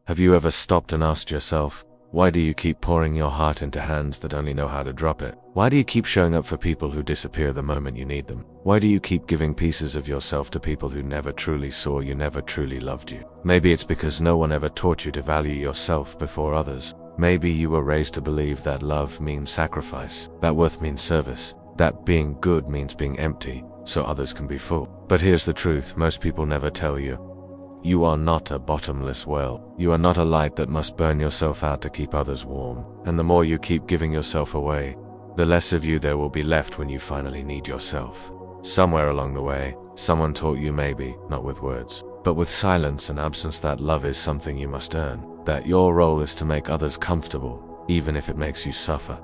Have you ever stopped and asked yourself, why do you keep pouring your heart into hands that only know how to drop it? Why do you keep showing up for people who disappear the moment you need them? Why do you keep giving pieces of yourself to people who never truly saw you, never truly loved you? Maybe it's because no one ever taught you to value yourself before others. Maybe you were raised to believe that love means sacrifice, that worth means service, that being good means being empty, so others can be full. But here's the truth most people never tell you. You are not a bottomless well. You are not a light that must burn yourself out to keep others warm. And the more you keep giving yourself away, the less of you there will be left when you finally need yourself. Somewhere along the way, someone taught you, maybe not with words, but with silence and absence, that love is something you must earn, that your role is to make others comfortable, even if it makes you suffer.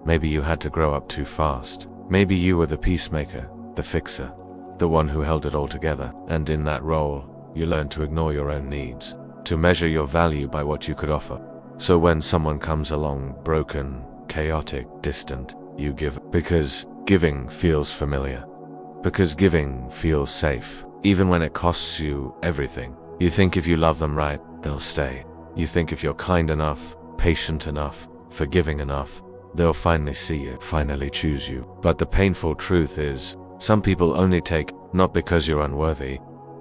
Maybe you had to grow up too fast. Maybe you were the peacemaker, the fixer, the one who held it all together, and in that role, you learn to ignore your own needs, to measure your value by what you could offer. So when someone comes along broken, chaotic, distant, you give, because giving feels familiar, because giving feels safe, even when it costs you everything. You think if you love them right, they'll stay. You think if you're kind enough, patient enough, forgiving enough, they'll finally see you, finally choose you. But the painful truth is, some people only take, not because you're unworthy,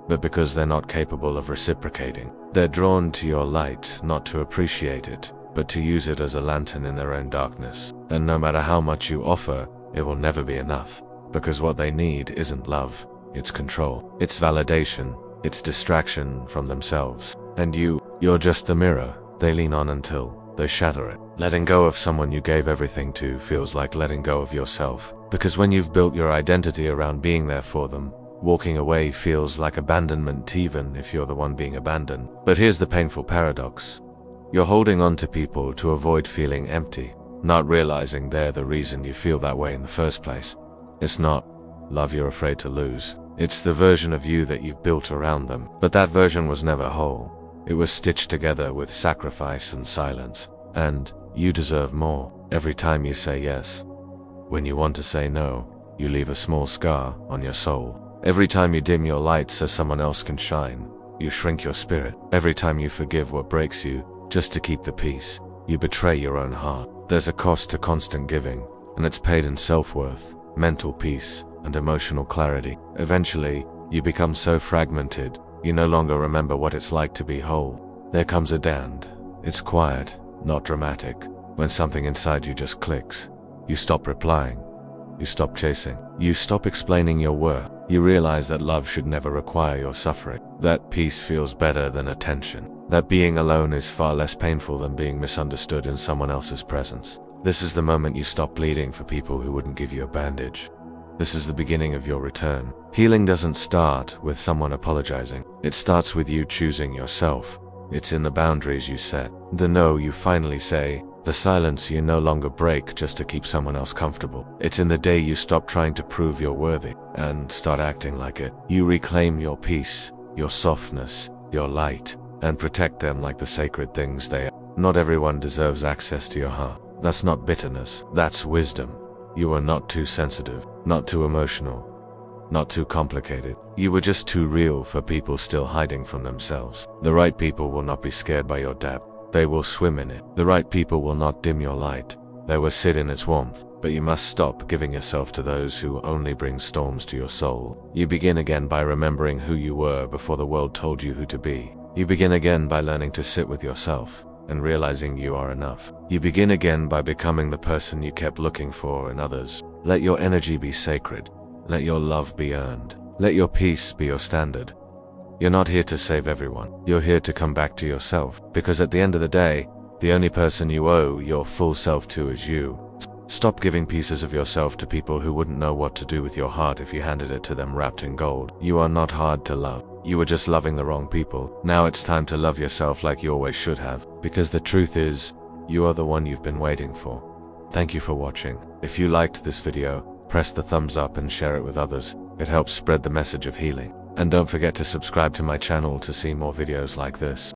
but because they're not capable of reciprocating. They're drawn to your light, not to appreciate it, but to use it as a lantern in their own darkness. And no matter how much you offer, it will never be enough, because what they need isn't love, it's control, it's validation, it's distraction from themselves. And you're just the mirror they lean on until they shatter it. Letting go of someone you gave everything to feels like letting go of yourself, because when you've built your identity around being there for them, walking away feels like abandonment, even if you're the one being abandoned. But here's the painful paradox. You're holding on to people to avoid feeling empty, not realizing they're the reason you feel that way in the first place. It's not love you're afraid to lose. It's the version of you that you've built around them. But that version was never whole. It was stitched together with sacrifice and silence. And you deserve more. Every time you say yes, when you want to say no, you leave a small scar on your soul. Every time you dim your light so someone else can shine, you shrink your spirit. Every time you forgive what breaks you, just to keep the peace, you betray your own heart. There's a cost to constant giving, and it's paid in self-worth, mental peace, and emotional clarity. Eventually, you become so fragmented, you no longer remember what it's like to be whole. There comes a end. It's quiet, not dramatic, when something inside you just clicks. You stop replying. You stop chasing. You stop explaining your worth. You realize that love should never require your suffering. That peace feels better than attention. That being alone is far less painful than being misunderstood in someone else's presence. This is the moment you stop bleeding for people who wouldn't give you a bandage. This is the beginning of your return. Healing doesn't start with someone apologizing. It starts with you choosing yourself. It's in the boundaries you set, the no you finally say, the silence you no longer break just to keep someone else comfortable. It's in the day you stop trying to prove you're worthy and start acting like it. You reclaim your peace, your softness, your light, and protect them like the sacred things they are. Not everyone deserves access to your heart. That's not bitterness, that's wisdom. You are not too sensitive, not too emotional, not too complicated. You were just too real for people still hiding from themselves. The right people will not be scared by your depth. They will swim in it. The right people will not dim your light. They will sit in its warmth. But you must stop giving yourself to those who only bring storms to your soul. You begin again by remembering who you were before the world told you who to be. You begin again by learning to sit with yourself and realizing you are enough. You begin again by becoming the person you kept looking for in others. Let your energy be sacred. Let your love be earned. Let your peace be your standard. You're not here to save everyone. You're here to come back to yourself, because at the end of the day, the only person you owe your full self to is you. Stop giving pieces of yourself to people who wouldn't know what to do with your heart if you handed it to them wrapped in gold. You are not hard to love. You were just loving the wrong people. Now it's time to love yourself like you always should have, because the truth is, you are the one you've been waiting for. Thank you for watching. If you liked this video, press the thumbs up and share it with others. It helps spread the message of healing. And don't forget to subscribe to my channel to see more videos like this.